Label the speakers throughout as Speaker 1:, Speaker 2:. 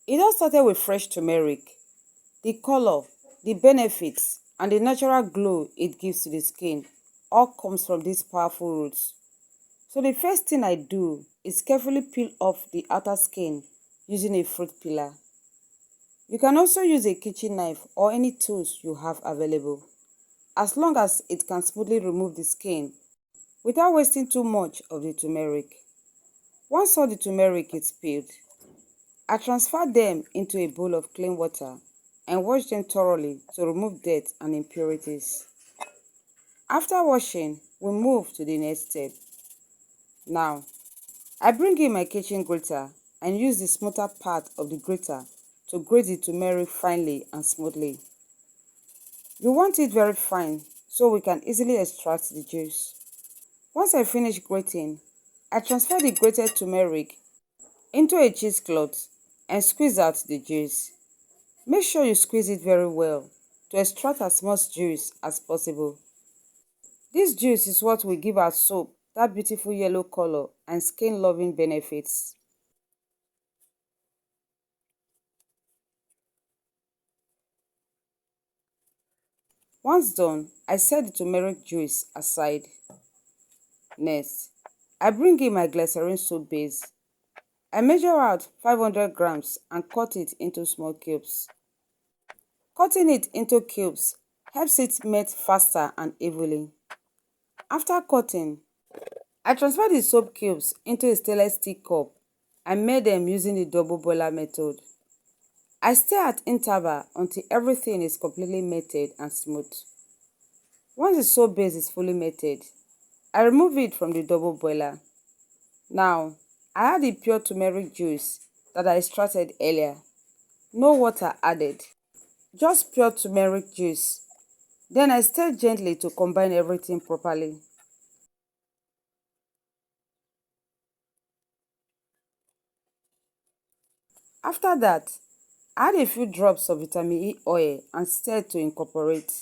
Speaker 1: It all started with fresh turmeric. The color, the benefits, and the natural glow it gives to the skin all comes from these powerful roots. So the first thing I do is carefully peel off the outer skin using a fruit peeler. You can also use a kitchen knife or any tools you have available, as long as it can smoothly remove the skin without wasting too much of the turmeric. Once all the turmeric is peeled, I transfer them into a bowl of clean water and wash them thoroughly to remove dirt and impurities. After washing, we move to the next step. Now, I bring in my kitchen grater and use the smoother part of the grater to grate the turmeric finely and smoothly. You want it very fine so we can easily extract the juice. Once I finish grating, I transfer the grated turmeric into a cheesecloth and squeeze out the juice. Make sure you squeeze it very well to extract as much juice as possible. This juice is what will give our soap that beautiful yellow color and skin-loving benefits. Once done, I set the turmeric juice aside. Next, I bring in my glycerin soap base. I measure out 500 grams and cut it into small cubes. Cutting it into cubes helps it melt faster and evenly. After cutting, I transfer the soap cubes into a stainless steel cup and made them using the double boiler method. I stir at interval until everything is completely melted and smooth. Once the soap base is fully melted, I remove it from the double boiler. Now, I add the pure turmeric juice that I extracted earlier. No water added, just pure turmeric juice. Then I stir gently to combine everything properly. After that, add a few drops of vitamin E oil and stir to incorporate.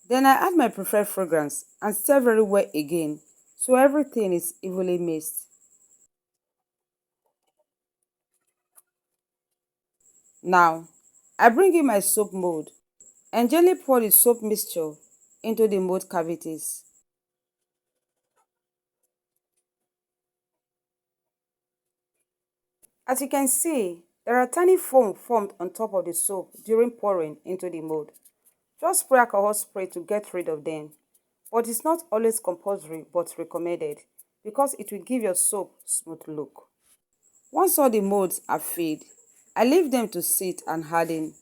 Speaker 1: Then I add my preferred fragrance and stir very well again so everything is evenly mixed. Now, I bring in my soap mold and gently pour the soap mixture into the mold cavities. As you can see, there are tiny foam formed on top of the soap during pouring into the mold. Just spray alcohol spray to get rid of them. But it's not always compulsory but recommended because it will give your soap smooth look. Once all the molds are filled, I leave them to sit and harden.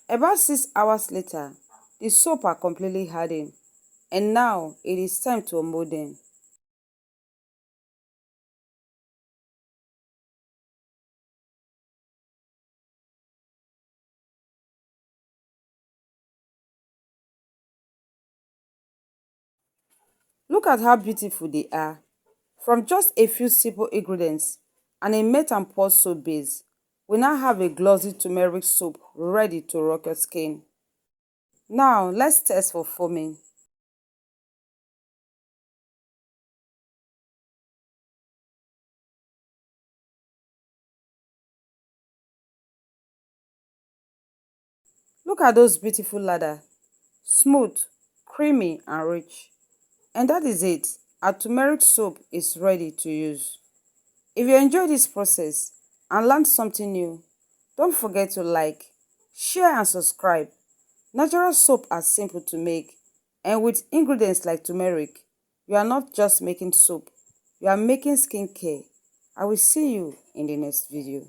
Speaker 1: About 6 hours later, the soap are completely hardened and now it is time to unmold them. Look at how beautiful they are. From just a few simple ingredients and a melt and pour soap base, we now have a glossy turmeric soap ready to rock your skin. Now let's test for foaming. Look at those beautiful ladder, smooth, creamy and rich. And that is it. Our turmeric soap is ready to use. If you enjoyed this process and learned something new, don't forget to like, share and subscribe. Natural soap are simple to make, and with ingredients like turmeric, you are not just making soap, you are making skincare. I will see you in the next video.